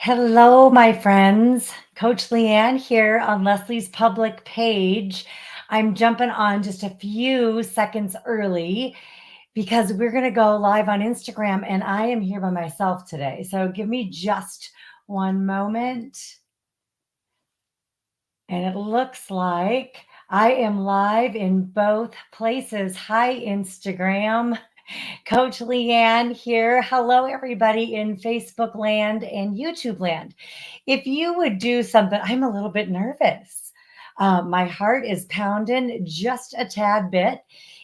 Hello, my friends. Coach LeAnne here on Leslie's public page. I'm jumping on just a few seconds early because we're going to go live on Instagram and I am here by myself today. So give me just one moment. And it looks like I am live in both places. Hi, Instagram. Coach LeAnne here. Hello, everybody in Facebook land and YouTube land. If you would do something, I'm a little bit nervous. My heart is pounding just a tad bit.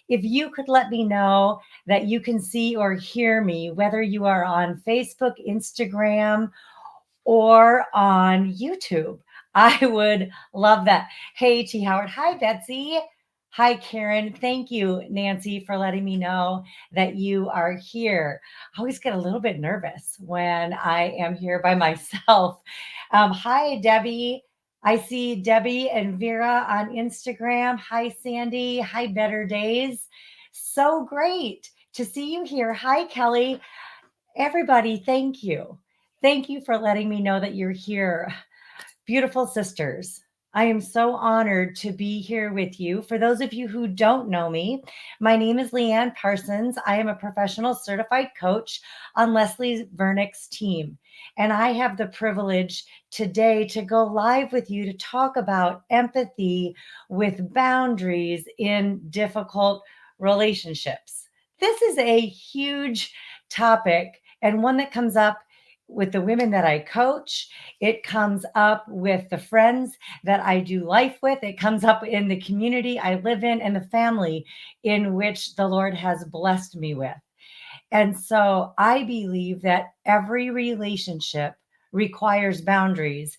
If you could let me know that you can see or hear me, whether you are on Facebook, Instagram, or on YouTube. I would love that. Hey, T. Howard. Hi, Betsy. Hi, Karen. Thank you, Nancy, for letting me know that you are here. I always get a little bit nervous when I am here by myself. Hi, Debbie. I see Debbie and Vera on Instagram. Hi, Sandy. Hi, Better Days. So great to see you here. Hi, Kelly. Everybody, thank you. Thank you for letting me know that you're here. Beautiful sisters, I am so honored to be here with you. For those of you who don't know me, my name is LeAnne Parsons. I am a professional certified coach on Leslie Vernick's team. And I have the privilege today to go live with you to talk about empathy with boundaries in difficult relationships. This is a huge topic and one that comes up with the women that I coach. It comes up with the friends that I do life with. It comes up in the community I live in and the family in which the Lord has blessed me with. And so I believe that every relationship requires boundaries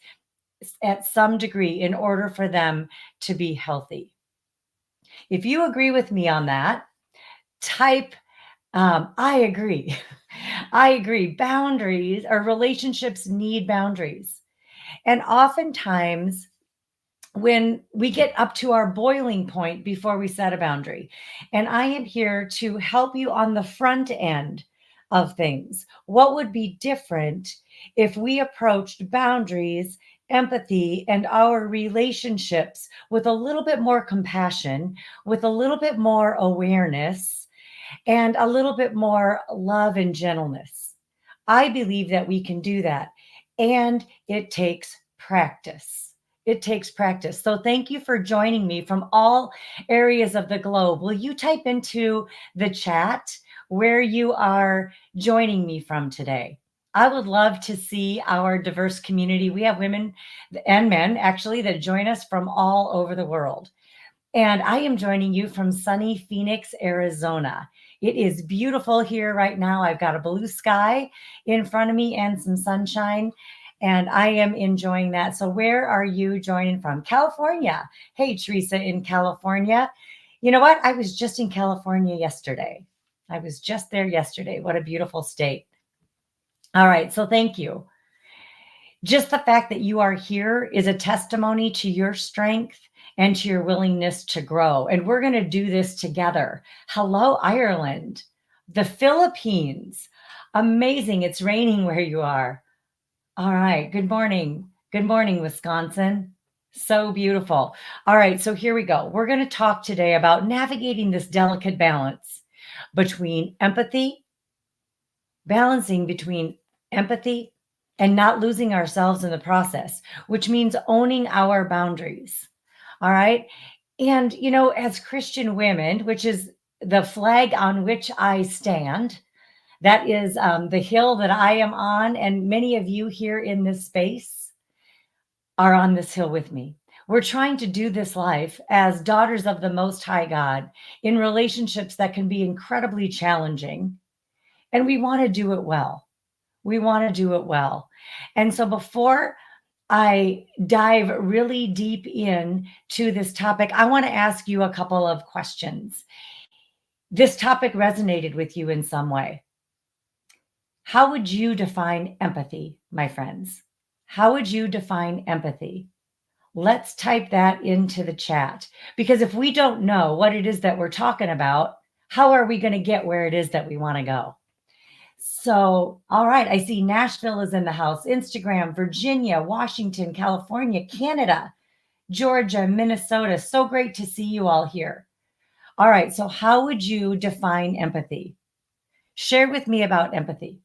at some degree in order for them to be healthy. If you agree with me on that, type I agree. I agree. Boundaries or relationships need boundaries. And oftentimes, when we get up to our boiling point before we set a boundary, and I am here to help you on the front end of things. What would be different if we approached boundaries, empathy, and our relationships with a little bit more compassion, with a little bit more awareness, and a little bit more love and gentleness? I believe that we can do that. And it takes practice. It takes practice. So thank you for joining me from all areas of the globe. Will you type into the chat where you are joining me from today? I would love to see our diverse community. We have women and men actually that join us from all over the world. And I am joining you from sunny Phoenix, Arizona. It is beautiful here right now. I've got a blue sky in front of me and some sunshine, and I am enjoying that. So, where are you joining from? California. Hey, Teresa in California. You know what? I was just in California yesterday. I was just there yesterday. What a beautiful state. All right. So, thank you. Just the fact that you are here is a testimony to your strength and to your willingness to grow. And we're going to do this together. Hello, Ireland, the Philippines. Amazing. It's raining where you are. All right. Good morning. Good morning, Wisconsin. So beautiful. All right. So here we go. We're going to talk today about navigating this delicate balance between empathy, balancing between empathy and not losing ourselves in the process, which means owning our boundaries. All right. And, as Christian women, which is the flag on which I stand, that is the hill that I am on. And many of you here in this space are on this hill with me. We're trying to do this life as daughters of the Most High God in relationships that can be incredibly challenging. And we want to do it well. We want to do it well. And so before I dive really deep in to this topic, I want to ask you a couple of questions. This topic resonated with you in some way. How would you define empathy, my friends? How would you define empathy? Let's type that into the chat, because if we don't know what it is that we're talking about, how are we going to get where it is that we want to go? So, all right, I see Nashville is in the house, Instagram, Virginia, Washington, California, Canada, Georgia, Minnesota. So great to see you all here. All right, so how would you define empathy? Share with me about empathy.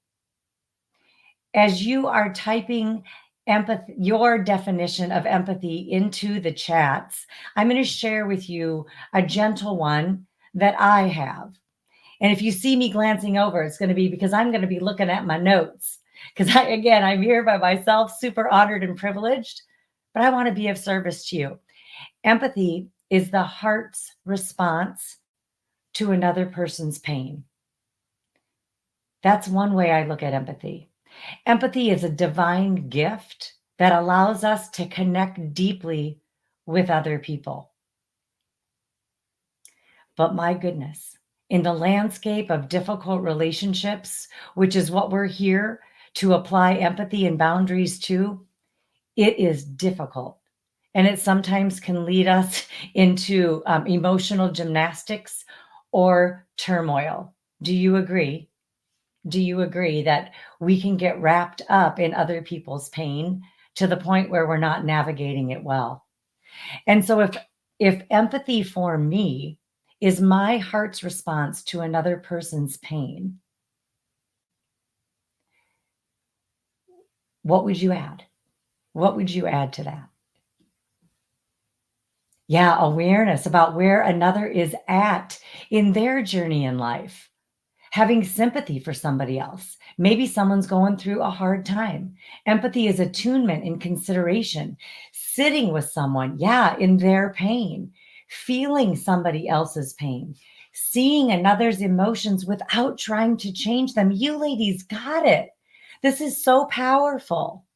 As you are typing empathy, your definition of empathy into the chats, I'm going to share with you a gentle one that I have. And if you see me glancing over, it's going to be because I'm going to be looking at my notes. Because again, I'm here by myself, super honored and privileged, but I want to be of service to you. Empathy is the heart's response to another person's pain. That's one way I look at empathy. Empathy is a divine gift that allows us to connect deeply with other people. But my goodness, in the landscape of difficult relationships, which is what we're here to apply empathy and boundaries to, it is difficult. And it sometimes can lead us into emotional gymnastics or turmoil. Do you agree? Do you agree that we can get wrapped up in other people's pain to the point where we're not navigating it well? And so if empathy for me is my heart's response to another person's pain, what would you add? What would you add to that? Yeah, awareness about where another is at in their journey in life. Having sympathy for somebody else. Maybe someone's going through a hard time. Empathy is attunement and consideration. Sitting with someone, yeah, in their pain, feeling somebody else's pain, seeing another's emotions without trying to change them. You ladies got it. This is so powerful.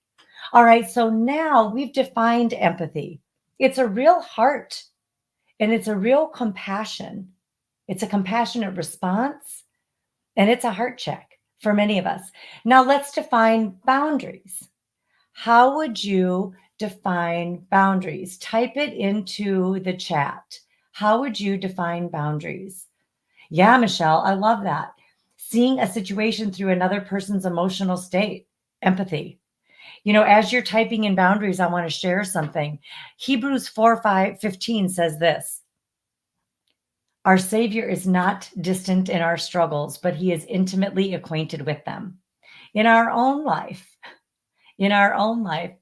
All right, so now we've defined empathy. It's a real heart and it's a real compassion. It's a compassionate response and it's a heart check for many of us. Now let's define boundaries. How would you define boundaries? Type it into the chat. How would you define boundaries? Yeah, Michelle, I love that. Seeing a situation through another person's emotional state, empathy. You know, as you're typing in boundaries, I want to share something. Hebrews 4:15 says this. Our Savior is not distant in our struggles, but he is intimately acquainted with them. In our own life, in our own life,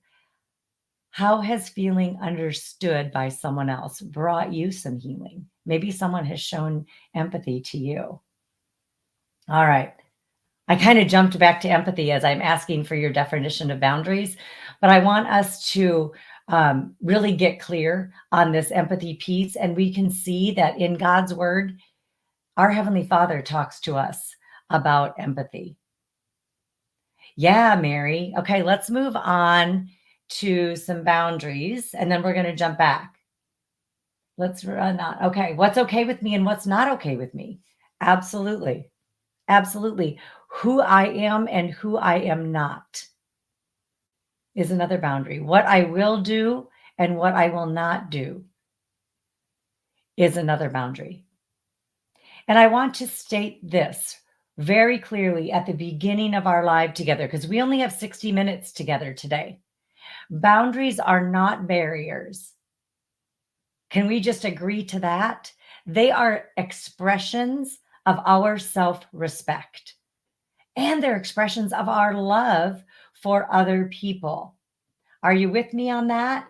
how has feeling understood by someone else brought you some healing? Maybe someone has shown empathy to you. All right. I kind of jumped back to empathy as I'm asking for your definition of boundaries, but I want us to really get clear on this empathy piece. And we can see that in God's word, our Heavenly Father talks to us about empathy. Yeah, Mary. Okay, let's move on to some boundaries and then we're going to jump back. Let's run on. Okay, what's okay with me and what's not okay with me? Absolutely. Absolutely. Who I am and who I am not is another boundary. What I will do and what I will not do is another boundary. And I want to state this very clearly at the beginning of our live together, because we only have 60 minutes together today. Boundaries are not barriers. Can we just agree to that? They are expressions of our self respect and they're expressions of our love for other people. Are you with me on that?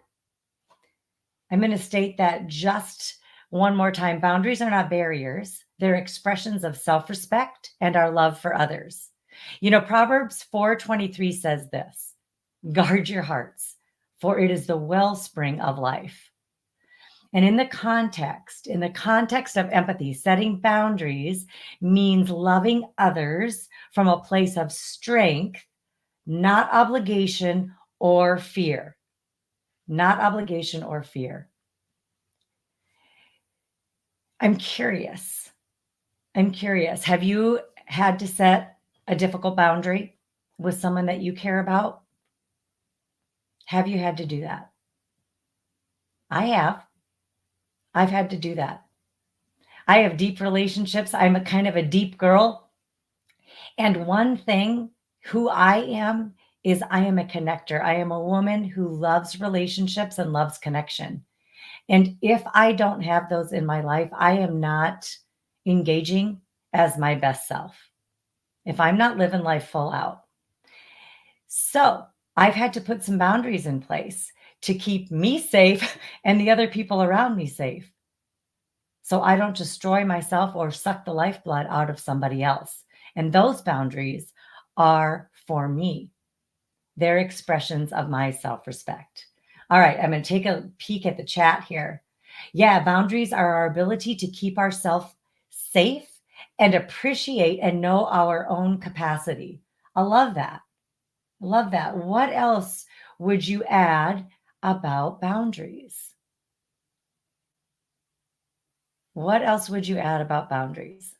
I'm going to state that just one more time. Boundaries are not barriers, they're expressions of self respect and our love for others. You know, Proverbs 4:23 says this, guard your hearts, for it is the wellspring of life. And in the context of empathy, setting boundaries means loving others from a place of strength, not obligation or fear. Not obligation or fear. I'm curious. I'm curious. Have you had to set a difficult boundary with someone that you care about? Have you had to do that? I have. I've had to do that. I have deep relationships. I'm a kind of a deep girl. And one thing, who I am, is I am a connector. I am a woman who loves relationships and loves connection. And if I don't have those in my life, I am not engaging as my best self. If I'm not living life full out. So I've had to put some boundaries in place to keep me safe and the other people around me safe. So I don't destroy myself or suck the lifeblood out of somebody else. And those boundaries are for me. They're expressions of my self respect. All right, I'm going to take a peek at the chat here. Yeah, boundaries are our ability to keep ourselves safe and appreciate and know our own capacity. I love that. I love that. What else would you add about boundaries? What else would you add about boundaries?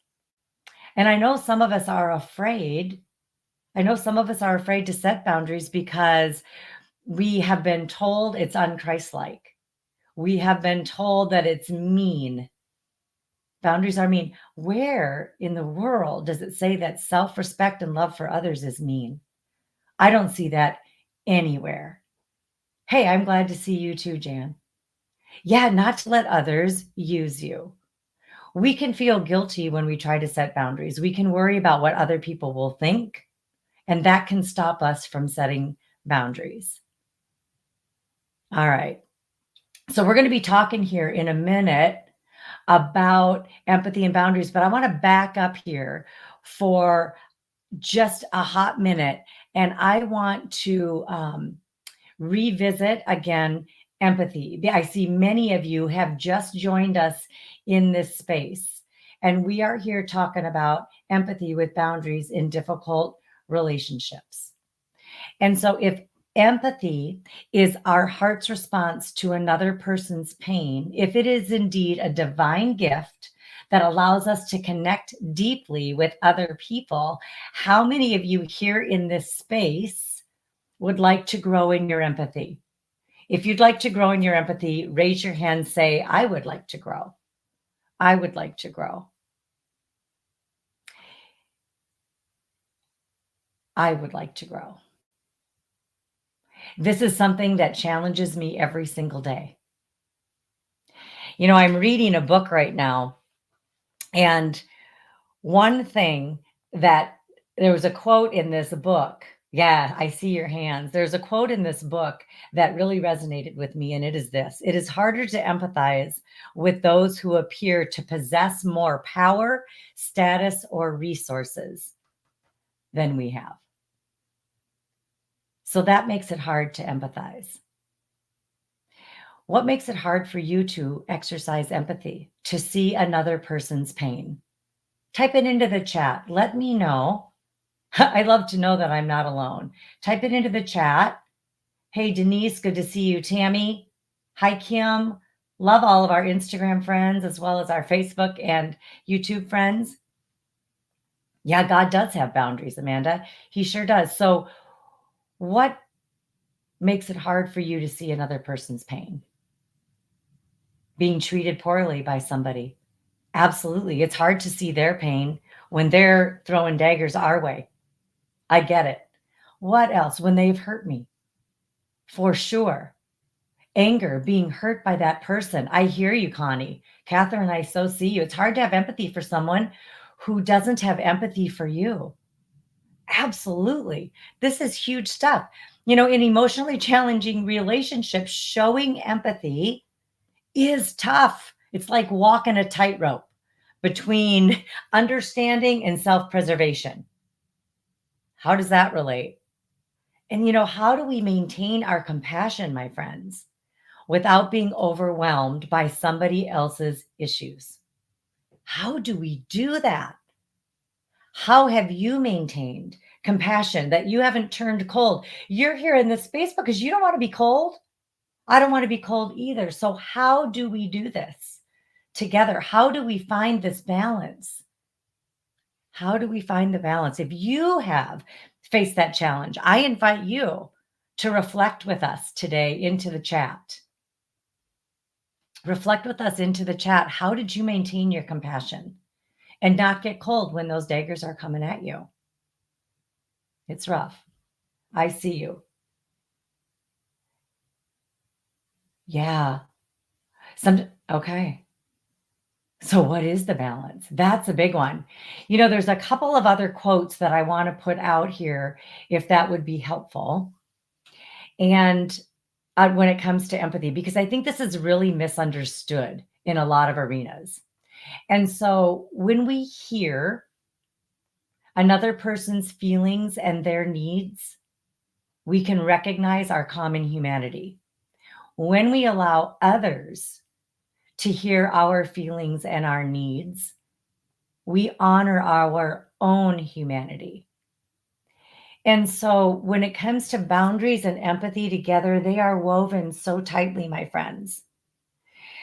And I know some of us are afraid. I know some of us are afraid to set boundaries because we have been told it's unchristlike. We have been told that it's mean. Boundaries are mean. Where in the world does it say that self respect and love for others is mean? I don't see that anywhere. Hey, I'm glad to see you too, Jan. Yeah, not to let others use you. We can feel guilty when we try to set boundaries. We can worry about what other people will think, and that can stop us from setting boundaries. All right. So, we're going to be talking here in a minute about empathy and boundaries, but I want to back up here for just a hot minute. And I want to revisit again empathy. I see many of you have just joined us in this space, and we are here talking about empathy with boundaries in difficult relationships. And so, if empathy is our heart's response to another person's pain, if it is indeed a divine gift that allows us to connect deeply with other people, how many of you here in this space would like to grow in your empathy? If you'd like to grow in your empathy, raise your hand, say, I would like to grow. I would like to grow. I would like to grow. This is something that challenges me every single day. You know, I'm reading a book right now, and one thing that there was a quote in this book. Yeah, I see your hands. There's a quote in this book that really resonated with me, and it is this: it is harder to empathize with those who appear to possess more power, status, or resources than we have. So that makes it hard to empathize. What makes it hard for you to exercise empathy, to see another person's pain? Type it into the chat. Let me know. I love to know that I'm not alone. Type it into the chat. Hey, Denise, good to see you. Tammy, hi, Kim. Love all of our Instagram friends as well as our Facebook and YouTube friends. Yeah, God does have boundaries, Amanda. He sure does. So, what makes it hard for you to see another person's pain? Being treated poorly by somebody. Absolutely. It's hard to see their pain when they're throwing daggers our way. I get it. What else? When they've hurt me, for sure. Anger, being hurt by that person. I hear you, Connie. Catherine, I so see you. It's hard to have empathy for someone who doesn't have empathy for you. Absolutely. This is huge stuff. You know, in emotionally challenging relationships, showing empathy is tough. It's like walking a tightrope between understanding and self preservation. How does that relate? And, you know, how do we maintain our compassion, my friends, without being overwhelmed by somebody else's issues? How do we do that? How have you maintained compassion that you haven't turned cold? You're here in this space because you don't want to be cold. I don't want to be cold either. So, how do we do this together? How do we find this balance? How do we find the balance? If you have faced that challenge, I invite you to reflect with us today into the chat. Reflect with us into the chat. How did you maintain your compassion and not get cold when those daggers are coming at you? It's rough. I see you. Yeah. Okay. So what is the balance? That's a big one. There's a couple of other quotes that I want to put out here if that would be helpful. And when it comes to empathy, because I think this is really misunderstood in a lot of arenas. And so when we hear another person's feelings and their needs, we can recognize our common humanity. When we allow others to hear our feelings and our needs, we honor our own humanity. And so when it comes to boundaries and empathy together, they are woven so tightly, my friends.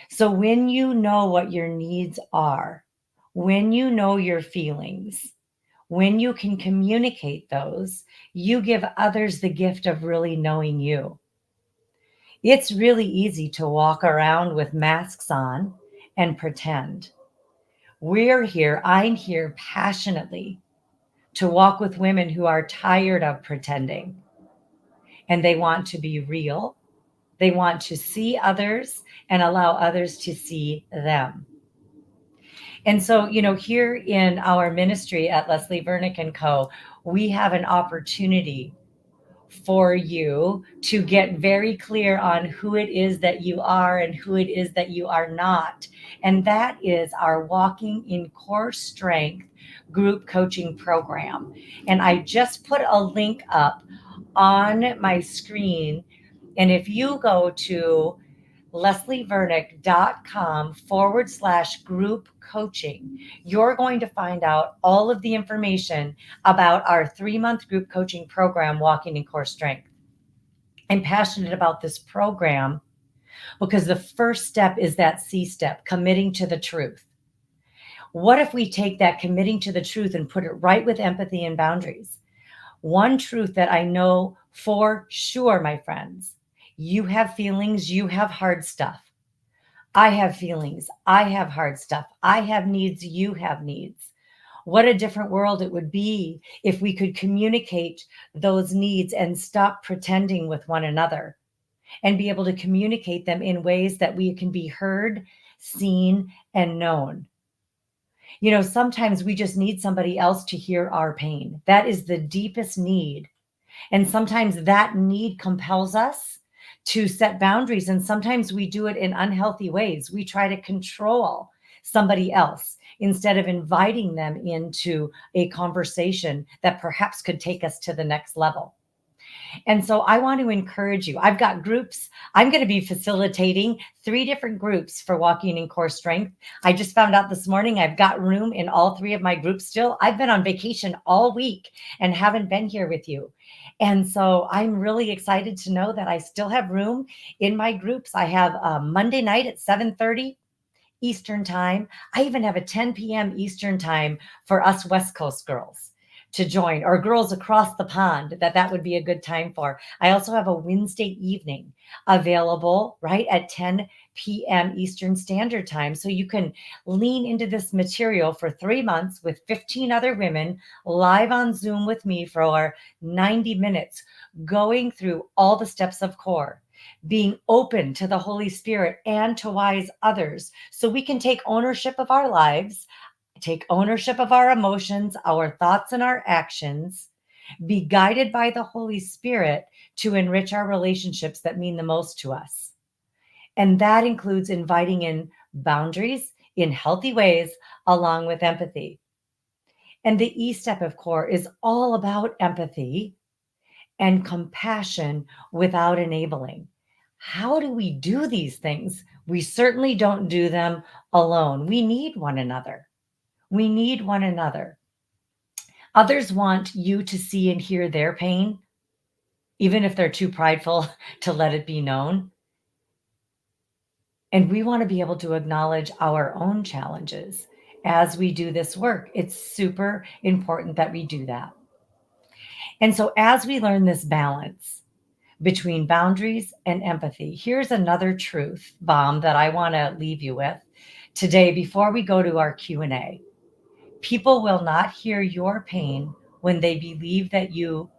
So when you know what your needs are, when you know your feelings, when you can communicate those, you give others the gift of really knowing you. It's really easy to walk around with masks on and pretend. I'm here passionately to walk with women who are tired of pretending and they want to be real. They want to see others and allow others to see them. And so, here in our ministry at Leslie Vernick and Co., we have an opportunity for you to get very clear on who it is that you are and who it is that you are not. And that is our Walking in Core Strength group coaching program. And I just put a link up on my screen. And if you go to leslievernick.com/group coaching, you're going to find out all of the information about our 3-month group coaching program, Walking in Core Strength. I'm passionate about this program because the first step is that C step, committing to the truth. What if we take that committing to the truth and put it right with empathy and boundaries? One truth that I know for sure, my friends, you have feelings, you have hard stuff. I have feelings. I have hard stuff. I have needs. You have needs. What a different world it would be if we could communicate those needs and stop pretending with one another and be able to communicate them in ways that we can be heard, seen, and known. Sometimes we just need somebody else to hear our pain. That is the deepest need. And sometimes that need compels us to set boundaries. And sometimes we do it in unhealthy ways. We try to control somebody else instead of inviting them into a conversation that perhaps could take us to the next level. And so I want to encourage you. I've got groups. I'm going to be facilitating 3 different groups for Walking in Core Strength. I just found out this morning I've got room in all 3 of my groups still. I've been on vacation all week and haven't been here with you. And so I'm really excited to know that I still have room in my groups. I have Monday night at 7:30 Eastern time. I even have a 10 p.m. Eastern time for us West Coast girls to join, or girls across the pond that would be a good time for. I also have a Wednesday evening available right at 10 p.m. Eastern Standard Time. So you can lean into this material for 3 months with 15 other women live on Zoom with me for 90 minutes, going through all the steps of core, being open to the Holy Spirit and to wise others so we can take ownership of our lives, take ownership of our emotions, our thoughts, and our actions, be guided by the Holy Spirit to enrich our relationships that mean the most to us. And that includes inviting in boundaries in healthy ways along with empathy. And the E step of core is all about empathy and compassion without enabling. How do we do these things? We certainly don't do them alone. We need one another. We need one another. Others want you to see and hear their pain, even if they're too prideful to let it be known. And we want to be able to acknowledge our own challenges as we do this work. It's super important that we do that. And so, as we learn this balance between boundaries and empathy, here's another truth bomb that I want to leave you with today before we go to our Q&A. People will not hear your pain when they believe that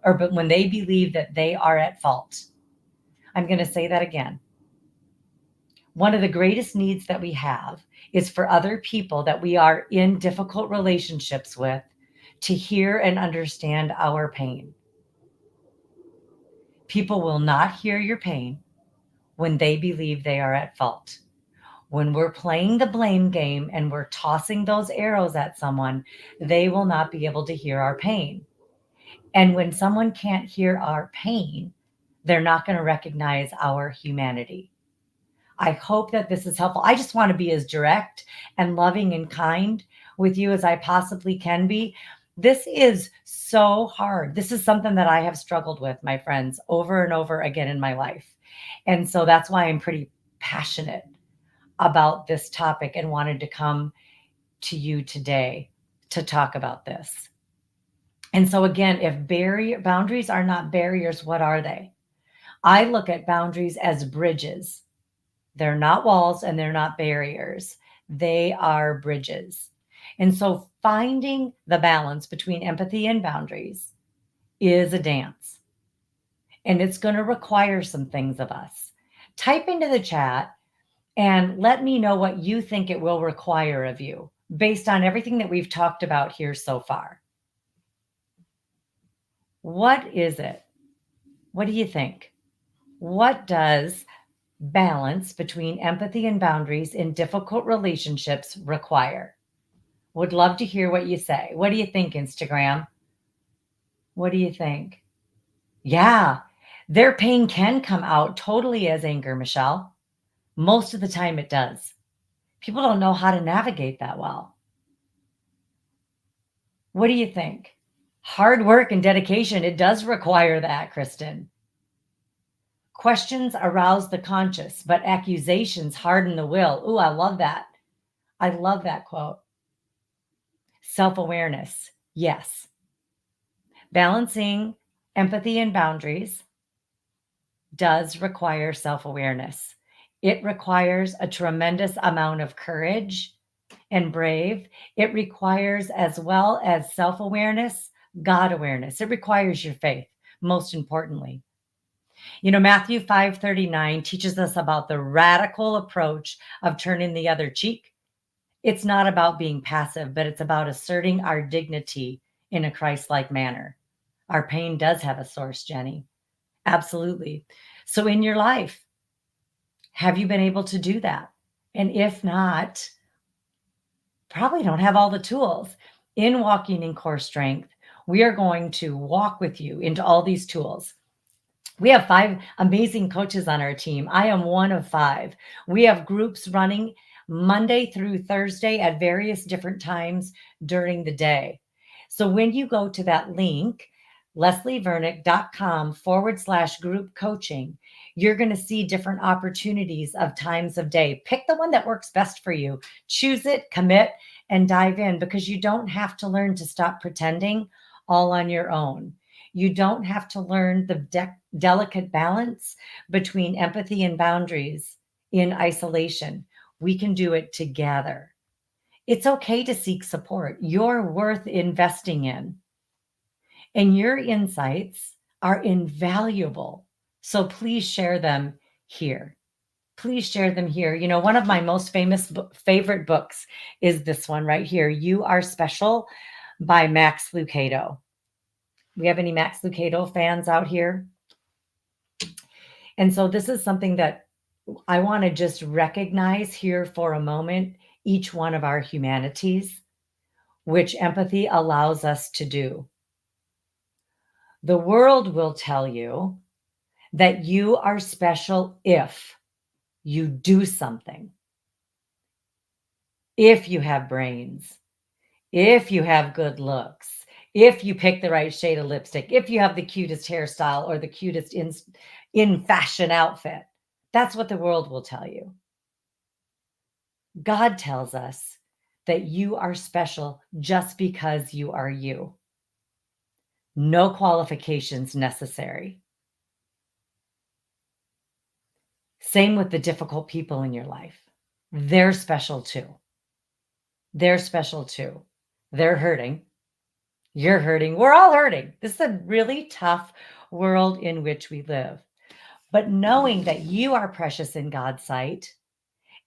but when they believe that they are at fault. I'm going to say that again. One of the greatest needs that we have is for other people that we are in difficult relationships with to hear and understand our pain. People will not hear your pain when they believe they are at fault. When we're playing the blame game and we're tossing those arrows at someone, they will not be able to hear our pain. And when someone can't hear our pain, they're not going to recognize our humanity. I hope that this is helpful. I just want to be as direct and loving and kind with you as I possibly can be. This is so hard. This is something that I have struggled with, my friends, over and over again in my life. And so that's why I'm pretty passionate about this topic and wanted to come to you today to talk about this. And so again, if boundaries are not barriers, what are they? I look at boundaries as bridges. They're not walls and they're not barriers. They are bridges. And so finding the balance between empathy and boundaries is a dance. And it's going to require some things of us. Type into the chat and let me know what you think it will require of you based on everything that we've talked about here so far. What is it? What do you think? What does balance between empathy and boundaries in difficult relationships require? Would love to hear what you say. What do you think, Instagram? What do you think? Yeah, their pain can come out totally as anger, Michelle. Most of the time it does. People don't know how to navigate that well. What do you think? Hard work and dedication, it does require that, Kristen. Questions arouse the conscious, but accusations harden the will. Ooh, I love that. I love that quote. Self-awareness. Yes. Balancing empathy and boundaries does require self-awareness. It requires a tremendous amount of courage and brave. It requires, as well as self-awareness, God awareness. It requires your faith, most importantly. You know, Matthew 5:39 teaches us about the radical approach of turning the other cheek. It's not about being passive, but it's about asserting our dignity in a Christ-like manner. Our pain does have a source, Jenny. Absolutely. So in your life, have you been able to do that? And if not, probably don't have all the tools. In Walking in Core Strength, we are going to walk with you into all these tools. We have 5 amazing coaches on our team. I am one of 5. We have groups running Monday through Thursday at various different times during the day. So when you go to that link, leslievernick.com/group coaching, you're going to see different opportunities of times of day. Pick the one that works best for you. Choose it, commit, and dive in, because you don't have to learn to stop pretending all on your own. You don't have to learn the delicate balance between empathy and boundaries in isolation. We can do it together. It's okay to seek support. You're worth investing in. And your insights are invaluable. So please share them here. Please share them here. You know, one of my most favorite books is this one right here, You Are Special by Max Lucado. We have any Max Lucado fans out here? And so this is something that I want to just recognize here for a moment, each one of our humanities, which empathy allows us to do. The world will tell you that you are special if you do something, if you have brains, if you have good looks, if you pick the right shade of lipstick, if you have the cutest hairstyle or the cutest in fashion outfit. That's what the world will tell you. God tells us that you are special just because you are you. No qualifications necessary. Same with the difficult people in your life. They're special too. They're special too. They're hurting. You're hurting. We're all hurting. This is a really tough world in which we live. But knowing that you are precious in God's sight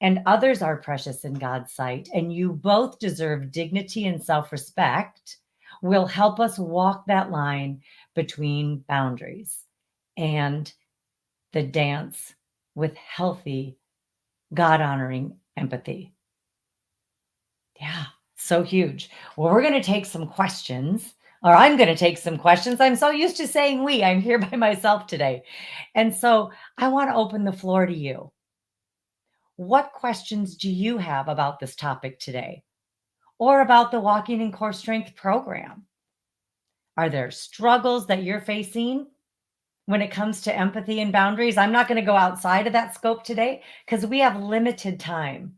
and others are precious in God's sight, and you both deserve dignity and self respect, will help us walk that line between boundaries and the dance with healthy, God honoring empathy. Yeah, so huge. Well, we're going to take some questions, or I'm going to take some questions. I'm so used to saying we, I'm here by myself today. And so I want to open the floor to you. What questions do you have about this topic today or about the Walking in Core Strength program? Are there struggles that you're facing when it comes to empathy and boundaries? I'm not going to go outside of that scope today because we have limited time.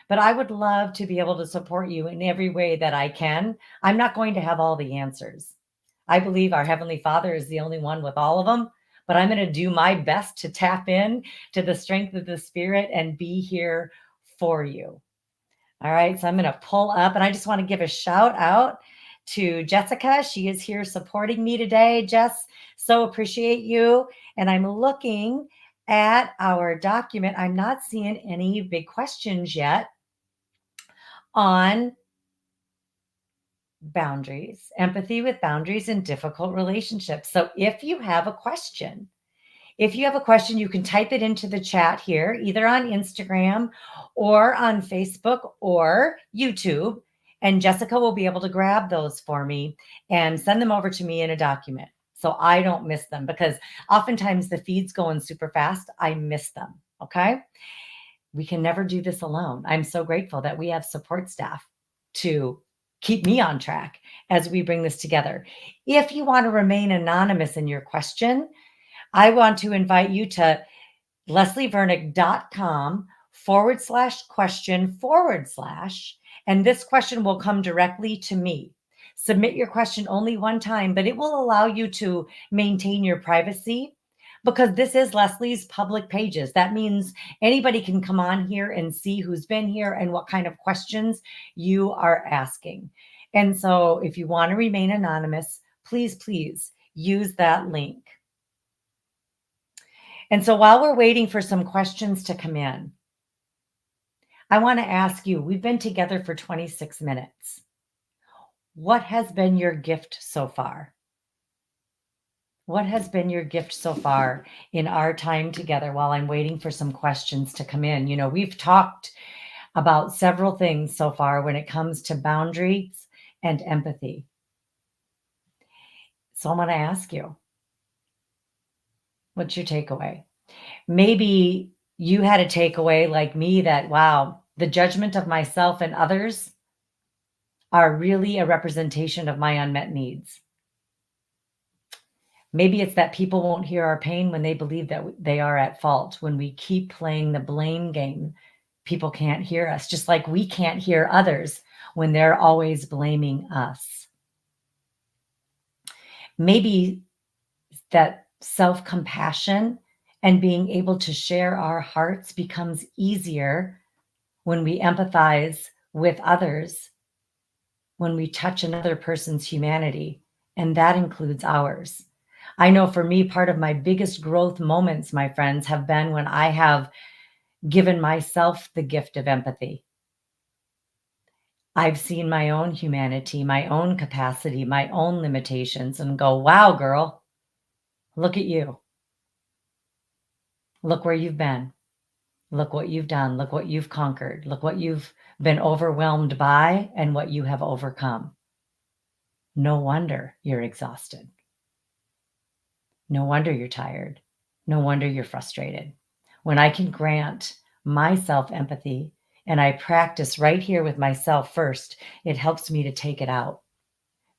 But I would love to be able to support you in every way that I can. I'm not going to have all the answers. I believe our Heavenly Father is the only one with all of them, but I'm going to do my best to tap in to the strength of the Spirit and be here for you. All right. So I'm going to pull up and I just want to give a shout out to Jessica. She is here supporting me today. Jess, so appreciate you. And I'm looking at our document. I'm not seeing any big questions yet on boundaries, empathy with boundaries in difficult relationships. So if you have a question, you can type it into the chat here, either on Instagram or on Facebook or YouTube. And Jessica will be able to grab those for me and send them over to me in a document so I don't miss them, because oftentimes the feed's going super fast. I miss them. Okay. We can never do this alone. I'm so grateful that we have support staff to keep me on track as we bring this together. If you want to remain anonymous in your question, I want to invite you to leslievernick.com/question/, and this question will come directly to me. Submit your question only one time, but it will allow you to maintain your privacy because this is Leslie's public pages. That means anybody can come on here and see who's been here and what kind of questions you are asking. And so if you want to remain anonymous, please use that link. And so while we're waiting for some questions to come in, I want to ask you, we've been together for 26 minutes. What has been your gift so far? What has been your gift so far in our time together while I'm waiting for some questions to come in? You know, we've talked about several things so far when it comes to boundaries and empathy. So I'm going to ask you, what's your takeaway? Maybe you had a takeaway like me that, wow, the judgment of myself and others are really a representation of my unmet needs. Maybe it's that people won't hear our pain when they believe that they are at fault. When we keep playing the blame game, people can't hear us, just like we can't hear others when they're always blaming us. Maybe that self-compassion and being able to share our hearts becomes easier when we empathize with others, when we touch another person's humanity, and that includes ours. I know for me, part of my biggest growth moments, my friends, have been when I have given myself the gift of empathy. I've seen my own humanity, my own capacity, my own limitations, and go, wow, girl, look at you. Look where you've been. Look what you've done. Look what you've conquered. Look what you've been overwhelmed by and what you have overcome. No wonder you're exhausted. No wonder you're tired. No wonder you're frustrated. When I can grant myself empathy and I practice right here with myself first, it helps me to take it out.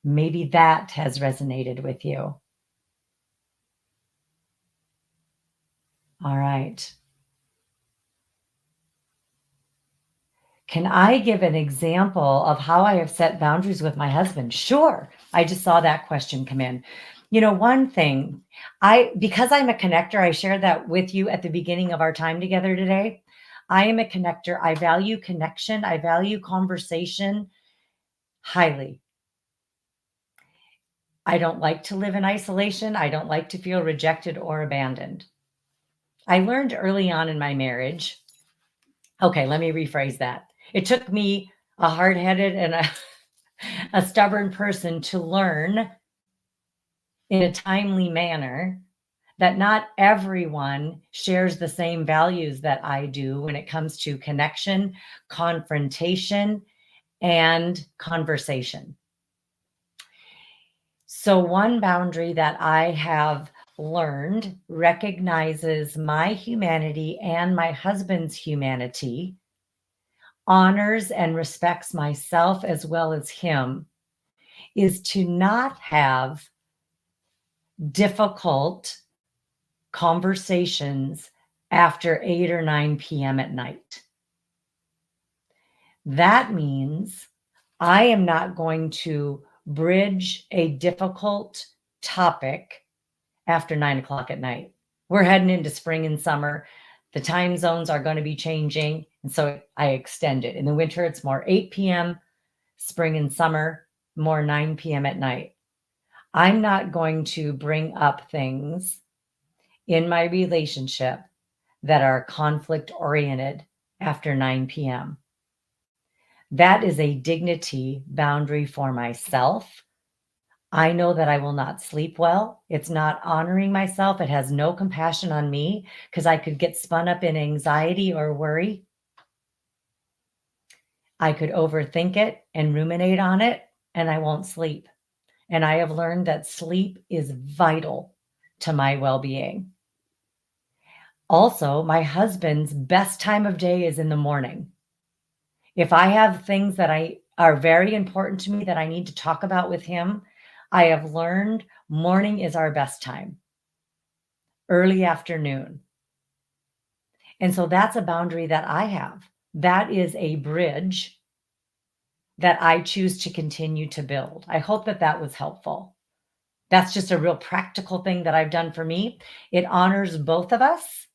Maybe that has resonated with you. All right. Can I give an example of how I have set boundaries with my husband? Sure. I just saw that question come in. You know, one thing, because I'm a connector, I shared that with you at the beginning of our time together today. I am a connector. I value connection. I value conversation highly. I don't like to live in isolation. I don't like to feel rejected or abandoned. I learned early on in my marriage. Okay, let me rephrase that. It took me, a hard-headed and a stubborn person, to learn in a timely manner that not everyone shares the same values that I do when it comes to connection, confrontation, and conversation. So, one boundary that I have learned recognizes my humanity and my husband's humanity, honors and respects myself as well as him, is to not have difficult conversations after 8 or 9 p.m. at night. That means I am not going to bridge a difficult topic after 9 o'clock at night. We're heading into spring and summer. The time zones are going to be changing. And so I extend it. In the winter, it's more 8 p.m., spring and summer, more 9 p.m. at night. I'm not going to bring up things in my relationship that are conflict oriented after 9 p.m. That is a dignity boundary for myself. I know that I will not sleep well. It's not honoring myself. It has no compassion on me because I could get spun up in anxiety or worry. I could overthink it and ruminate on it, and I won't sleep. And I have learned that sleep is vital to my well being. Also, my husband's best time of day is in the morning. If I have things that are very important to me that I need to talk about with him, I have learned morning is our best time, early afternoon. And so that's a boundary that I have. That is a bridge that I choose to continue to build. I hope that that was helpful. That's just a real practical thing that I've done for me. It honors both of us.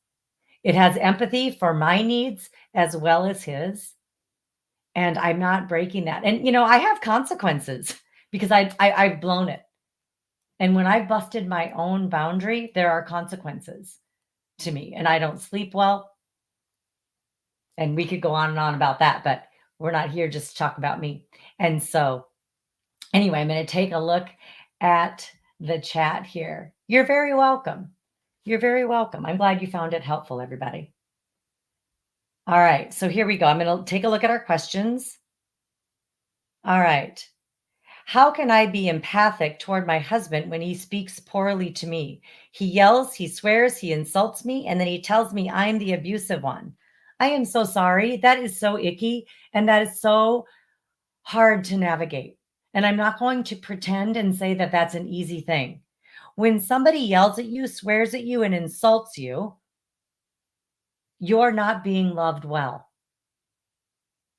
It has empathy for my needs as well as his. And I'm not breaking that. And, I have consequences because I've blown it. And when I've busted my own boundary, there are consequences to me. And I don't sleep well. And we could go on and on about that, but we're not here just to talk about me. And so, anyway, I'm going to take a look at the chat here. You're very welcome. You're very welcome. I'm glad you found it helpful, everybody. All right, so here we go. I'm going to take a look at our questions. All right. How can I be empathic toward my husband when he speaks poorly to me? He yells, he swears, he insults me, and then he tells me I'm the abusive one. I am so sorry. That is so icky, and that is so hard to navigate. And I'm not going to pretend and say that that's an easy thing. When somebody yells at you, swears at you, and insults you, you're not being loved well.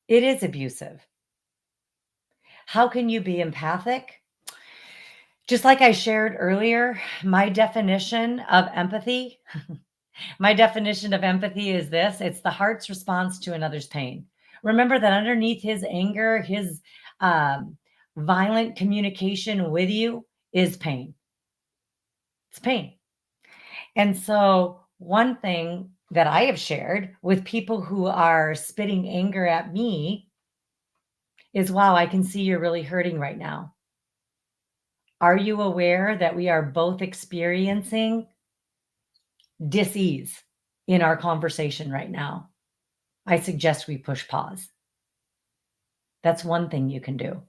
It is abusive. How can you be empathic? Just like I shared earlier, my definition of empathy is this: it's the heart's response to another's pain. Remember that underneath his anger, his violent communication with you is pain. It's pain. And so, one thing that I have shared with people who are spitting anger at me is, wow, I can see you're really hurting right now. Are you aware that we are both experiencing dis-ease in our conversation right now? I suggest we push pause. That's one thing you can do.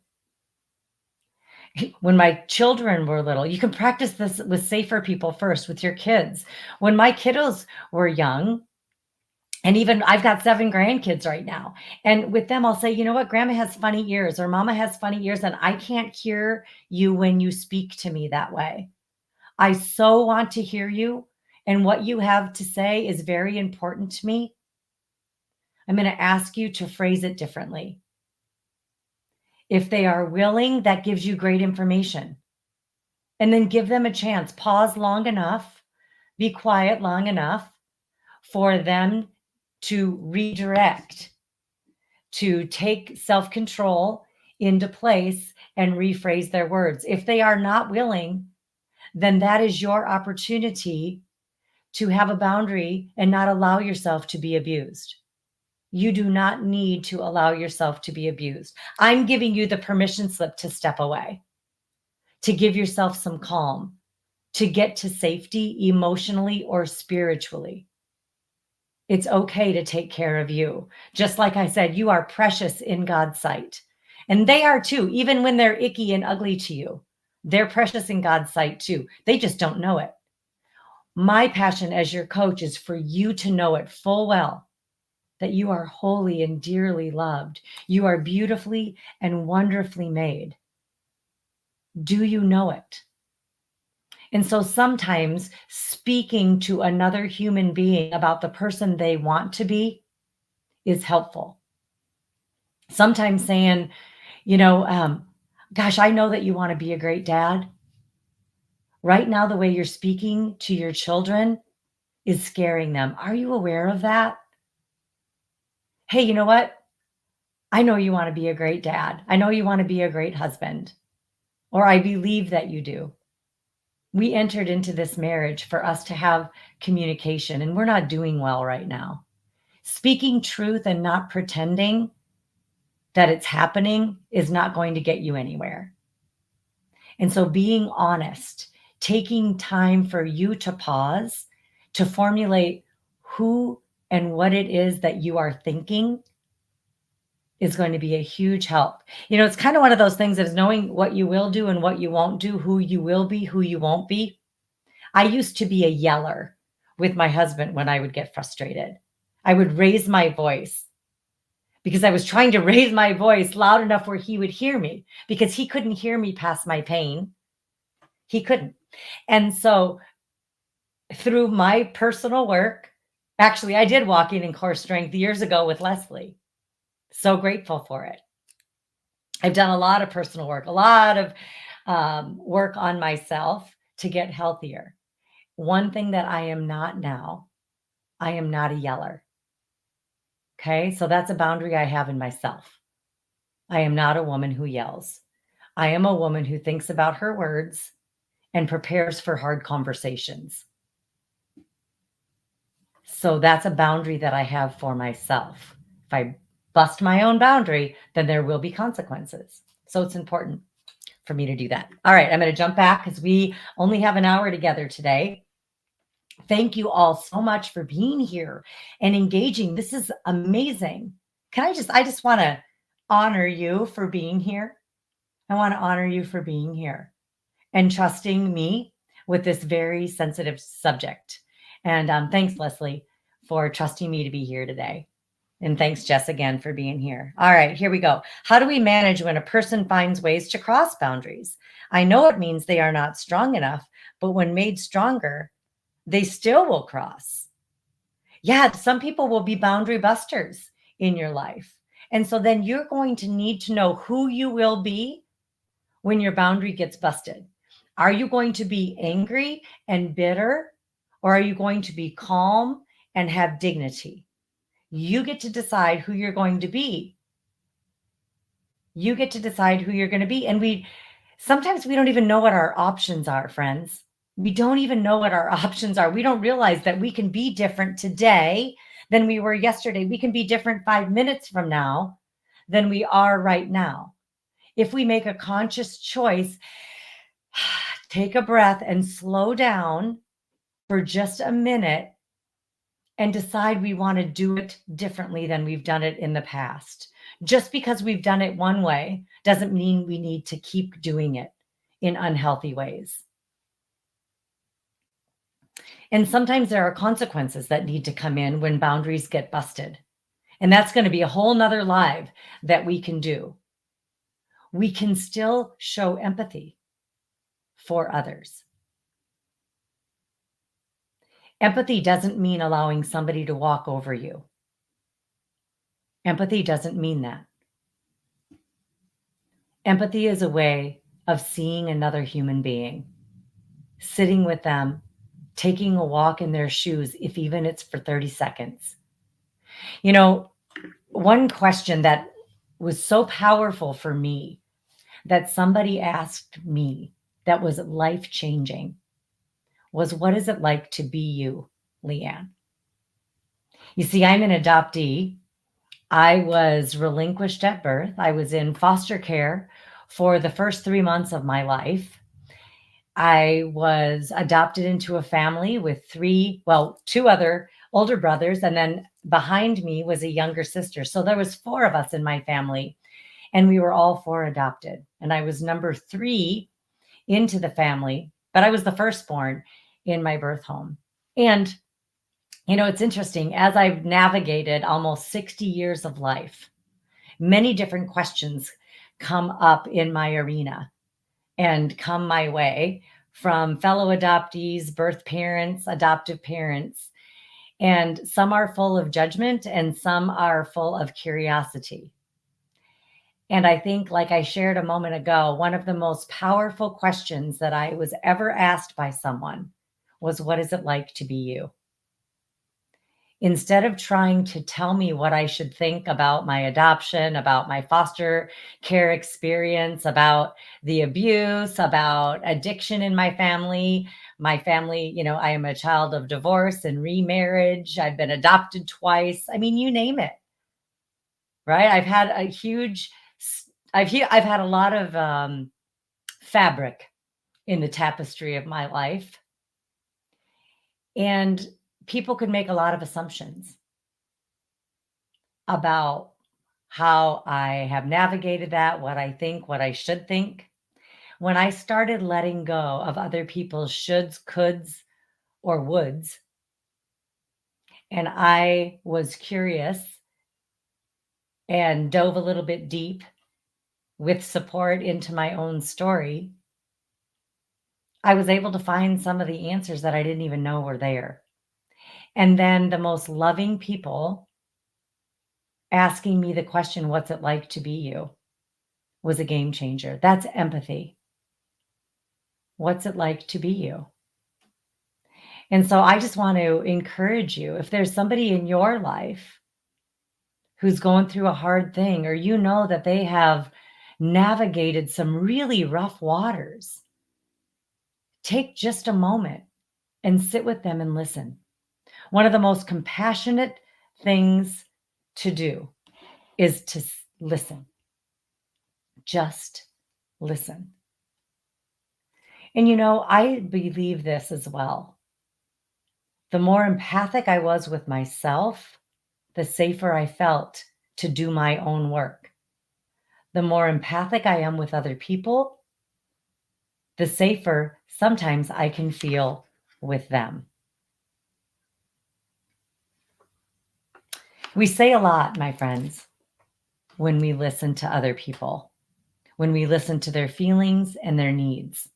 When my children were little, you can practice this with safer people first, with your kids. When my kiddos were young, and even I've got 7 grandkids right now, and with them, I'll say, you know what, grandma has funny ears or mama has funny ears, and I can't hear you when you speak to me that way. I so want to hear you, and what you have to say is very important to me. I'm going to ask you to phrase it differently. If they are willing, that gives you great information. And then give them a chance. Pause long enough, be quiet long enough for them to redirect, to take self-control into place and rephrase their words. If they are not willing, then that is your opportunity to have a boundary and not allow yourself to be abused. You do not need to allow yourself to be abused. I'm giving you the permission slip to step away, to give yourself some calm, to get to safety emotionally or spiritually. It's okay to take care of you. Just like I said, you are precious in God's sight. And they are too, even when they're icky and ugly to you. They're precious in God's sight too. They just don't know it. My passion as your coach is for you to know it full well, that you are holy and dearly loved. You are beautifully and wonderfully made. Do you know it? And so sometimes speaking to another human being about the person they want to be is helpful. Sometimes saying, gosh, I know that you want to be a great dad. Right now, the way you're speaking to your children is scaring them. Are you aware of that? Hey, you know what? I know you want to be a great dad. I know you want to be a great husband, or I believe that you do. We entered into this marriage for us to have communication, and we're not doing well right now. Speaking truth and not pretending that it's happening is not going to get you anywhere. And so being honest, taking time for you to pause, to formulate who and what it is that you are thinking is going to be a huge help. It's kind of one of those things of knowing what you will do and what you won't do, who you will be, who you won't be. I used to be a yeller with my husband when I would get frustrated. I would raise my voice because I was trying to raise my voice loud enough where he would hear me, because he couldn't hear me past my pain. He couldn't. And so through my personal work, actually, I did walking in core strength years ago with Leslie. So grateful for it. I've done a lot of personal work, a lot of work on myself to get healthier. One thing that I am not now, I am not a yeller. Okay, so that's a boundary I have in myself. I am not a woman who yells. I am a woman who thinks about her words and prepares for hard conversations. So that's a boundary that I have for myself. If I bust my own boundary, then there will be consequences. So it's important for me to do that. All right, I'm going to jump back because we only have an hour together today. Thank you all so much for being here and engaging. This is amazing. I just want to honor you for being here. I want to honor you for being here and trusting me with this very sensitive subject. And thanks, Leslie, for trusting me to be here today. And thanks, Jess, again for being here. All right, here we go. How do we manage when a person finds ways to cross boundaries? I know it means they are not strong enough, but when made stronger, they still will cross. Yeah, some people will be boundary busters in your life. And so then you're going to need to know who you will be when your boundary gets busted. Are you going to be angry and bitter, or are you going to be calm and have dignity? You get to decide who you're going to be. You get to decide who you're going to be. And sometimes we don't even know what our options are, friends. We don't even know what our options are. We don't realize that we can be different today than we were yesterday. We can be different 5 minutes from now than we are right now. If we make a conscious choice, take a breath and slow down for just a minute and decide we want to do it differently than we've done it in the past. Just because we've done it one way doesn't mean we need to keep doing it in unhealthy ways. And sometimes there are consequences that need to come in when boundaries get busted. And that's going to be a whole nother live that we can do. We can still show empathy for others. Empathy doesn't mean allowing somebody to walk over you. Empathy doesn't mean that. Empathy is a way of seeing another human being, sitting with them, taking a walk in their shoes, if even it's for 30 seconds. One question that was so powerful for me that somebody asked me that was life changing was, what is it like to be you, LeAnne? You see, I'm an adoptee. I was relinquished at birth. I was in foster care for the first 3 months of my life. I was adopted into a family with two other older brothers, and then behind me was a younger sister. So there was four of us in my family, and we were all four adopted. And I was number three into the family, but I was the firstborn in my birth home. And it's interesting, as I've navigated almost 60 years of life, many different questions come up in my arena and come my way from fellow adoptees, birth parents, adoptive parents. And some are full of judgment and some are full of curiosity. And I think, like I shared a moment ago, one of the most powerful questions that I was ever asked by someone was, what is it like to be you? Instead of trying to tell me what I should think about my adoption, about my foster care experience, about the abuse, about addiction in my family, I am a child of divorce and remarriage. I've been adopted twice. I mean, you name it, right? I've had a lot of fabric in the tapestry of my life, and people could make a lot of assumptions about how I have navigated that, what I think, what I should think. When I started letting go of other people's shoulds, coulds, or woulds, and I was curious and dove a little bit deep with support into my own story, I was able to find some of the answers that I didn't even know were there. And then the most loving people asking me the question, what's it like to be you, was a game changer. That's empathy. What's it like to be you? And so I just want to encourage you, if there's somebody in your life who's going through a hard thing, or that they have navigated some really rough waters, take just a moment and sit with them and listen. One of the most compassionate things to do is to listen. Just listen. And I believe this as well. The more empathic I was with myself, the safer I felt to do my own work. The more empathic I am with other people, the safer sometimes I can feel with them. We say a lot, my friends, when we listen to other people, when we listen to their feelings and their needs.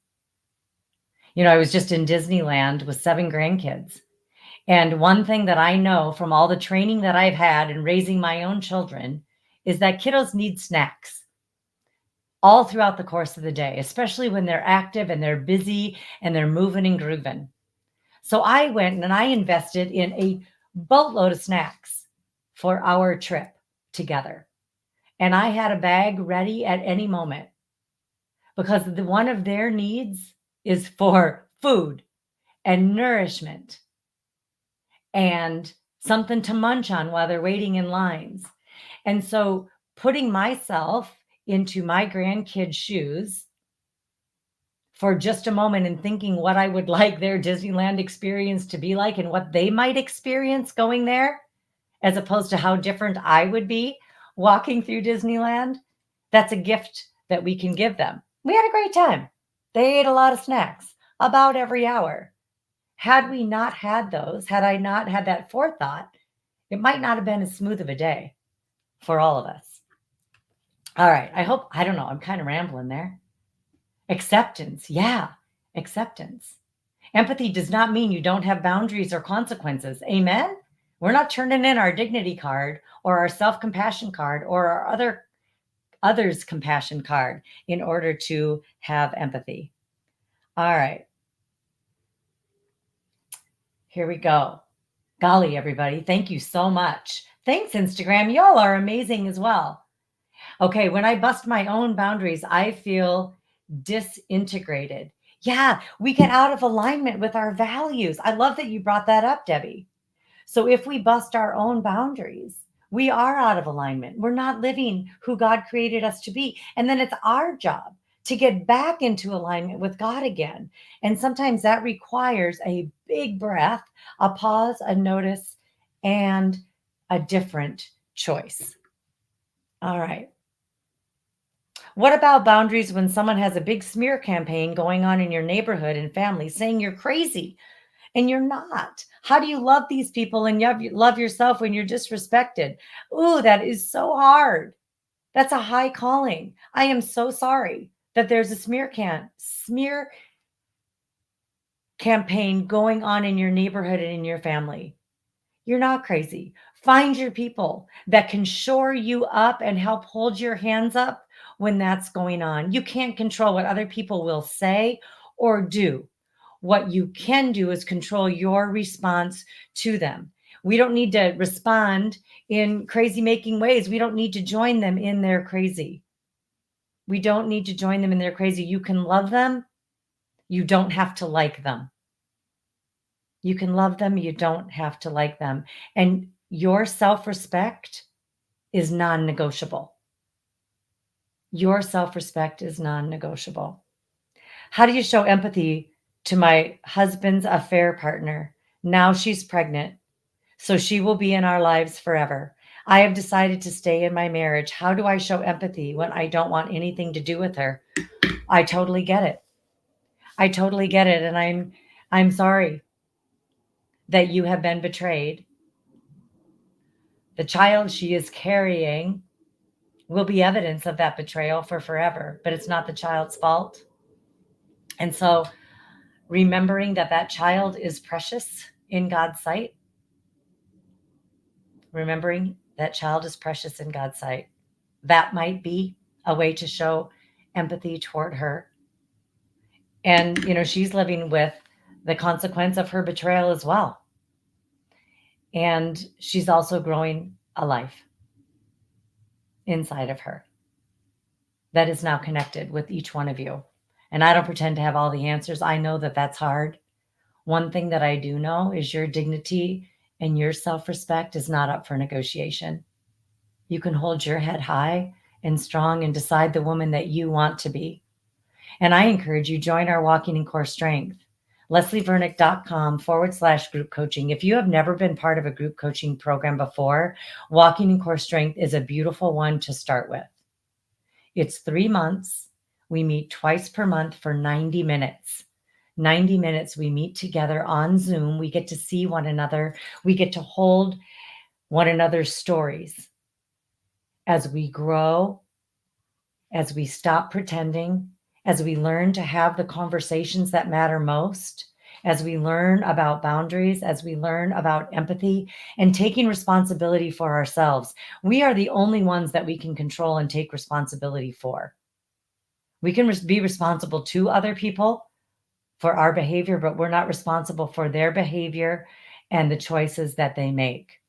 I was just in Disneyland with 7 grandkids. And one thing that I know from all the training that I've had in raising my own children is that kiddos need snacks all throughout the course of the day, especially when they're active and they're busy and they're moving and grooving. So I went and I invested in a boatload of snacks for our trip together. And I had a bag ready at any moment because one of their needs is for food and nourishment and something to munch on while they're waiting in lines. And so putting myself into my grandkids' shoes for just a moment and thinking what I would like their Disneyland experience to be like and what they might experience going there, as opposed to how different I would be walking through Disneyland, that's a gift that we can give them. We had a great time. They ate a lot of snacks about every hour. Had we not had those, had I not had that forethought, it might not have been as smooth of a day for all of us. All right. I don't know, I'm kind of rambling there. Acceptance. Yeah, acceptance. Empathy does not mean you don't have boundaries or consequences. Amen? We're not turning in our dignity card or our self-compassion card or our others' compassion card in order to have empathy. All right. Here we go. Golly, everybody. Thank you so much. Thanks, Instagram. Y'all are amazing as well. Okay, when I bust my own boundaries, I feel disintegrated. Yeah, we get out of alignment with our values. I love that you brought that up, Debbie. So if we bust our own boundaries, we are out of alignment. We're not living who God created us to be. And then it's our job to get back into alignment with God again. And sometimes that requires a big breath, a pause, a notice, and a different choice. All right. What about boundaries when someone has a big smear campaign going on in your neighborhood and family saying you're crazy and you're not? How do you love these people and love yourself when you're disrespected? Ooh, that is so hard. That's a high calling. I am so sorry that there's a smear campaign going on in your neighborhood and in your family. You're not crazy. Find your people that can shore you up and help hold your hands up when that's going on. You can't control what other people will say or do. What you can do is control your response to them. We don't need to respond in crazy making ways. We don't need to join them in their crazy. We don't need to join them in their crazy. You can love them. You don't have to like them. You can love them. You don't have to like them. And your self respect is non negotiable. Your self respect is non negotiable. How do you show empathy to my husband's affair partner? Now she's pregnant, so she will be in our lives forever. I have decided to stay in my marriage. How do I show empathy when I don't want anything to do with her? I totally get it. I totally get it. And I'm sorry that you have been betrayed. The child she is carrying will be evidence of that betrayal for forever, but it's not the child's fault. And so remembering that that child is precious in God's sight, remembering that child is precious in God's sight, that might be a way to show empathy toward her. And, she's living with the consequence of her betrayal as well. And she's also growing a life inside of her that is now connected with each one of you. And I don't pretend to have all the answers. I know that that's hard. One thing that I do know is your dignity and your self respect is not up for negotiation. You can hold your head high and strong and decide the woman that you want to be. And I encourage you, join our Walking in Core Strength. LeslieVernick.com/group coaching. If you have never been part of a group coaching program before, Walking in Core Strength is a beautiful one to start with. It's 3 months. We meet twice per month for 90 minutes. 90 minutes we meet together on Zoom. We get to see one another. We get to hold one another's stories as we grow, as we stop pretending, as we learn to have the conversations that matter most, as we learn about boundaries, as we learn about empathy and taking responsibility for ourselves. We are the only ones that we can control and take responsibility for. We can be responsible to other people for our behavior, but we're not responsible for their behavior and the choices that they make.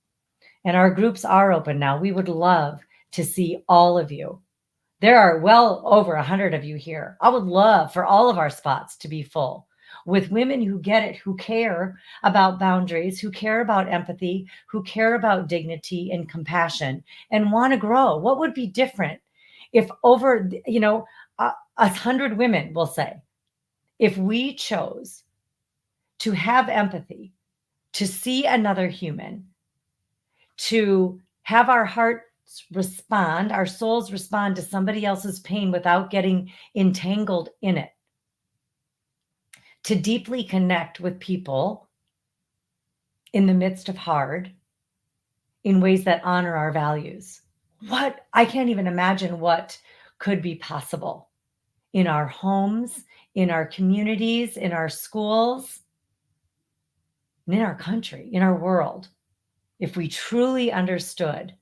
And our groups are open now. We would love to see all of you. There are well over 100 of you here. I would love for all of our spots to be full with women who get it, who care about boundaries, who care about empathy, who care about dignity and compassion and want to grow. What would be different if over, 100 women will say, if we chose to have empathy, to see another human, to have our hearts respond, our souls respond to somebody else's pain without getting entangled in it, to deeply connect with people in the midst of hard in ways that honor our values. I can't even imagine what could be possible in our homes, in our communities, in our schools, and in our country, in our world, if we truly understood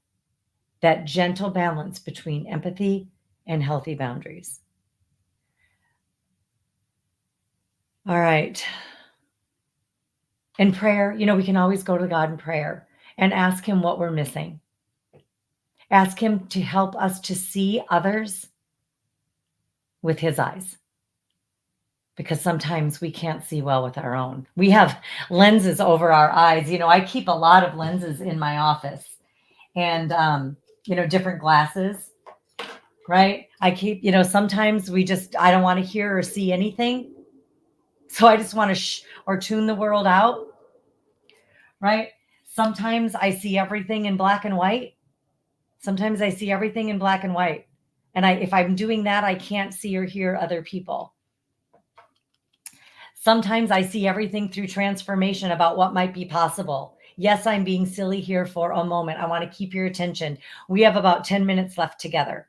that gentle balance between empathy and healthy boundaries. All right. In prayer, we can always go to God in prayer and ask Him what we're missing. Ask Him to help us to see others with His eyes, because sometimes we can't see well with our own. We have lenses over our eyes. I keep a lot of lenses in my office, and different glasses, right? I keep, sometimes I don't want to hear or see anything. So I just want to or tune the world out, right? Sometimes I see everything in black and white. Sometimes I see everything in black and white. And if I'm doing that, I can't see or hear other people. Sometimes I see everything through transformation about what might be possible. Yes, I'm being silly here for a moment. I want to keep your attention. We have about 10 minutes left together.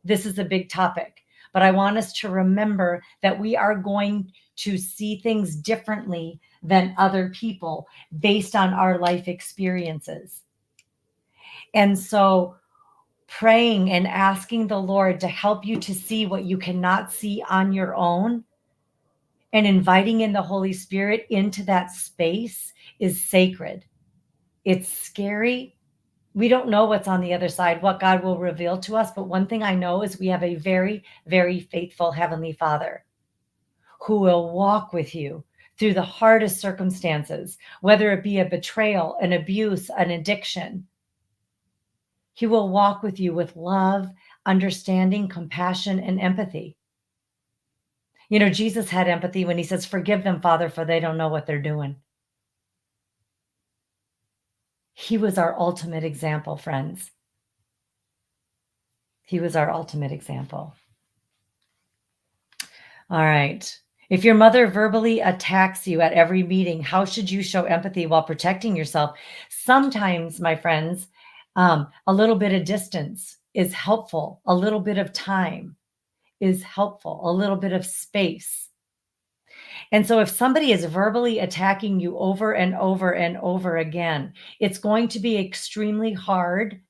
This is a big topic, but I want us to remember that we are going to see things differently than other people based on our life experiences. And so praying and asking the Lord to help you to see what you cannot see on your own, and inviting in the Holy Spirit into that space is sacred. It's scary. We don't know what's on the other side, what God will reveal to us. But one thing I know is we have a very, very faithful Heavenly Father who will walk with you through the hardest circumstances, whether it be a betrayal, an abuse, an addiction. He will walk with you with love, understanding, compassion, and empathy. Jesus had empathy when He says, "Forgive them, Father, for they don't know what they're doing." He was our ultimate example, friends. He was our ultimate example. All right. If your mother verbally attacks you at every meeting, how should you show empathy while protecting yourself? Sometimes, my friends, a little bit of distance is helpful. A little bit of time is helpful. A little bit of space. And so if somebody is verbally attacking you over and over and over again, it's going to be extremely hard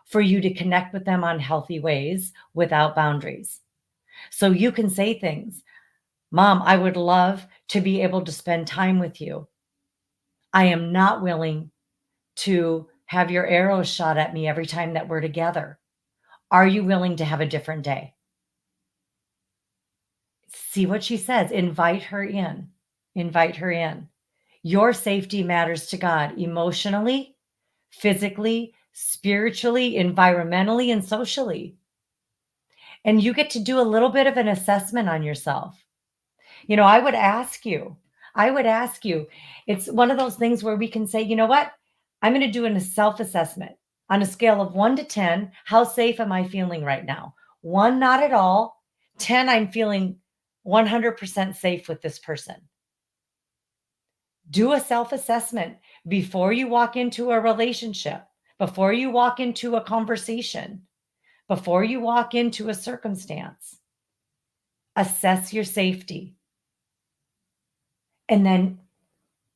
for you to connect with them on healthy ways without boundaries. So you can say things, "Mom, I would love to be able to spend time with you. I am not willing to have your arrows shot at me every time that we're together. Are you willing to have a different day?" See what she says. Invite her in. Invite her in. Your safety matters to God emotionally, physically, spiritually, environmentally, and socially. And you get to do a little bit of an assessment on yourself. I would ask you, it's one of those things where we can say, you know what? I'm going to do a self assessment on a scale of 1 to 10. How safe am I feeling right now? 1, not at all. 10, I'm feeling 100% safe with this person. Do a self assessment before you walk into a relationship, before you walk into a conversation, before you walk into a circumstance. Assess your safety. And then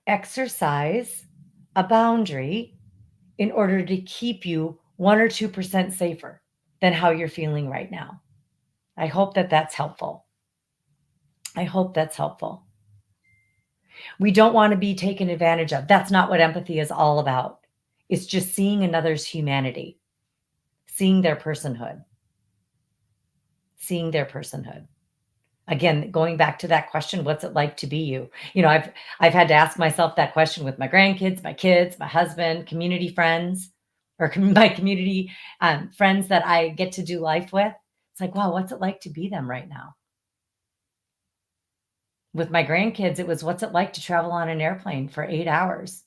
exercise a boundary in order to keep you 1 or 2% safer than how you're feeling right now. I hope that that's helpful. I hope that's helpful. We don't want to be taken advantage of. That's not what empathy is all about. It's just seeing another's humanity, seeing their personhood, seeing their personhood. Again, going back to that question, what's it like to be you? I've had to ask myself that question with my grandkids, my kids, my husband, community friends, or my community friends that I get to do life with. It's like, wow, what's it like to be them right now? With my grandkids, it was, what's it like to travel on an airplane for 8 hours?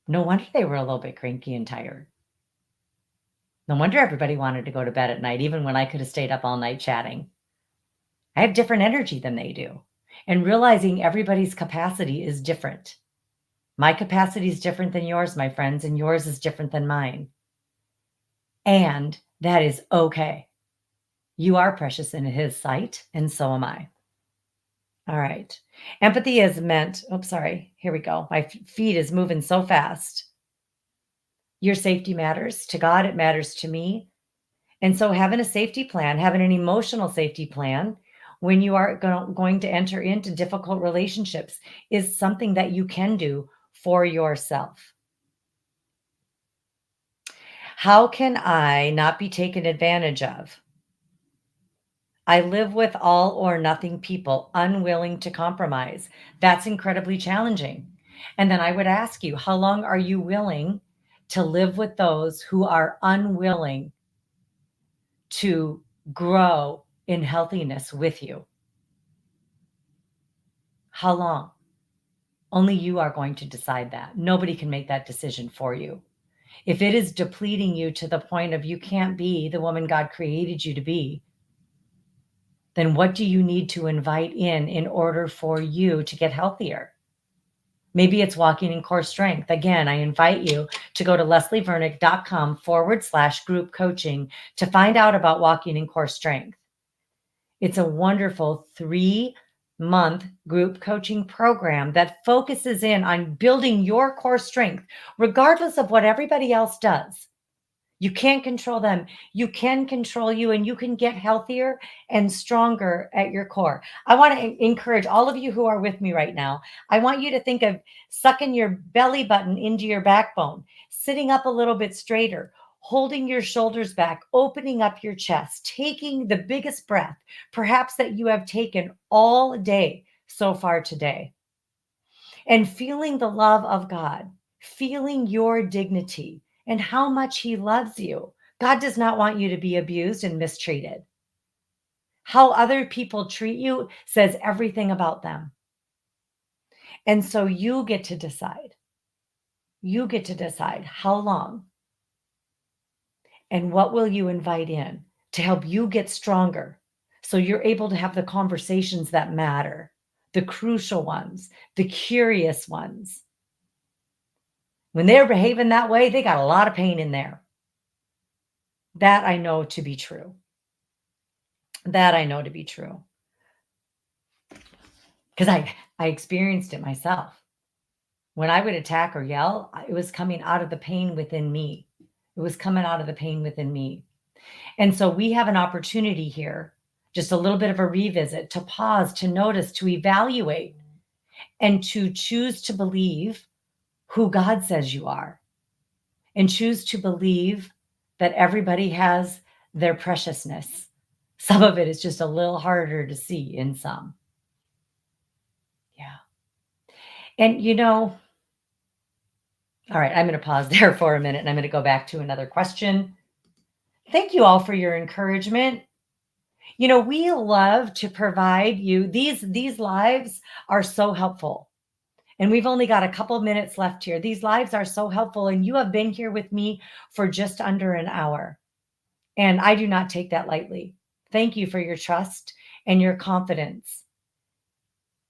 No wonder they were a little bit cranky and tired. No wonder everybody wanted to go to bed at night, even when I could have stayed up all night chatting. I have different energy than they do. And realizing everybody's capacity is different. My capacity is different than yours, my friends, and yours is different than mine. And that is okay. You are precious in His sight, and so am I. All right. Empathy is meant, sorry. Here we go. My feed is moving so fast. Your safety matters to God. It matters to me. And so having a safety plan, having an emotional safety plan when you are going to enter into difficult relationships is something that you can do for yourself. How can I not be taken advantage of? I live with all or nothing people, unwilling to compromise. That's incredibly challenging. And then I would ask you, how long are you willing to live with those who are unwilling to grow in healthiness with you? How long? Only you are going to decide that. Nobody can make that decision for you. If it is depleting you to the point of you can't be the woman God created you to be, then what do you need to invite in order for you to get healthier? Maybe it's walking in core strength. Again, I invite you to go to leslievernick.com/group coaching to find out about walking in core strength. It's a wonderful 3-month group coaching program that focuses in on building your core strength, regardless of what everybody else does. You can't control them. You can control you, and you can get healthier and stronger at your core. I want to encourage all of you who are with me right now. I want you to think of sucking your belly button into your backbone, sitting up a little bit straighter, holding your shoulders back, opening up your chest, taking the biggest breath, perhaps that you have taken all day so far today, and feeling the love of God, feeling your dignity and how much He loves you. God does not want you to be abused and mistreated. How other people treat you says everything about them. And so you get to decide. You get to decide how long and what will you invite in to help you get stronger so you're able to have the conversations that matter, the crucial ones, the curious ones. When they're behaving that way, they got a lot of pain in there. That I know to be true. That I know to be true. Because I experienced it myself. When I would attack or yell, it was coming out of the pain within me. It was coming out of the pain within me. And so we have an opportunity here, just a little bit of a revisit, to pause, to notice, to evaluate, and to choose to believe who God says you are, and choose to believe that everybody has their preciousness. Some of it is just a little harder to see in some. Yeah. And all right, I'm going to pause there for a minute and I'm going to go back to another question. Thank you all for your encouragement. We love to provide you these lives are so helpful. And we've only got a couple of minutes left here. These lives are so helpful and you have been here with me for just under an hour. And I do not take that lightly. Thank you for your trust and your confidence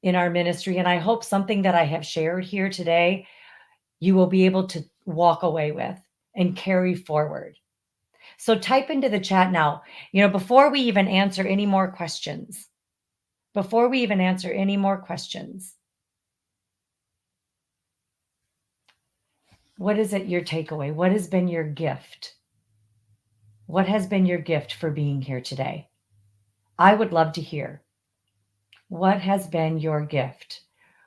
in our ministry. And I hope something that I have shared here today, you will be able to walk away with and carry forward. So type into the chat now, before we even answer any more questions, what is it your takeaway? What has been your gift? What has been your gift for being here today? I would love to hear. What has been your gift?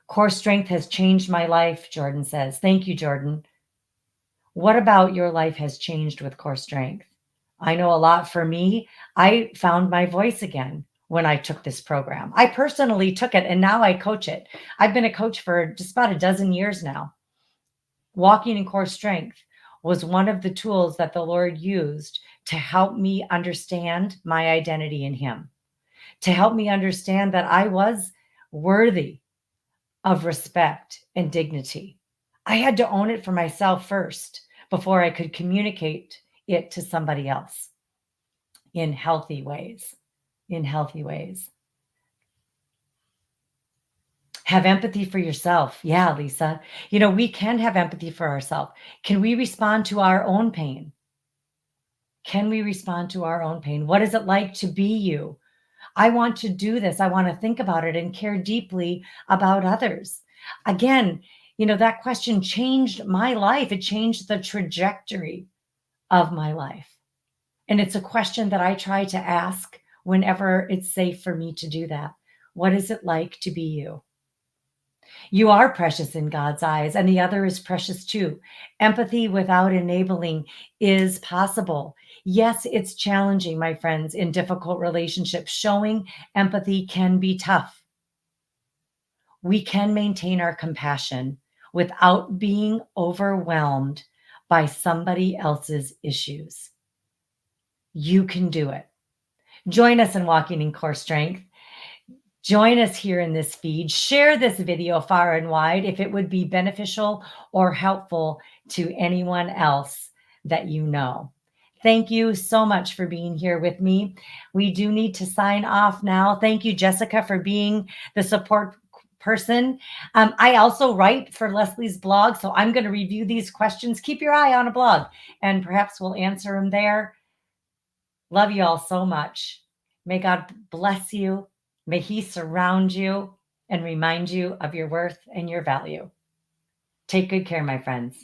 Core strength has changed my life, Jordan says. Thank you, Jordan. What about your life has changed with core strength? I know a lot for me. I found my voice again when I took this program. I personally took it and now I coach it. I've been a coach for just about a dozen years now. Walking in core strength was one of the tools that the Lord used to help me understand my identity in Him, to help me understand that I was worthy of respect and dignity. I had to own it for myself first before I could communicate it to somebody else in healthy ways. In healthy ways. Have empathy for yourself. Yeah, Lisa. We can have empathy for ourselves. Can we respond to our own pain? Can we respond to our own pain? What is it like to be you? I want to do this. I want to think about it and care deeply about others. Again, that question changed my life. It changed the trajectory of my life. And it's a question that I try to ask whenever it's safe for me to do that. What is it like to be you? You are precious in God's eyes, and the other is precious too. Empathy without enabling is possible. Yes, it's challenging, my friends, in difficult relationships. Showing empathy can be tough. We can maintain our compassion without being overwhelmed by somebody else's issues. You can do it. Join us in Walking in Core Strength. Join us here in this feed. Share this video far and wide if it would be beneficial or helpful to anyone else that you know. Thank you so much for being here with me. We do need to sign off now. Thank you, Jessica, for being the support person. I also write for Leslie's blog, so I'm going to review these questions. Keep your eye on a blog, and perhaps we'll answer them there. Love you all so much. May God bless you. May He surround you and remind you of your worth and your value. Take good care, my friends.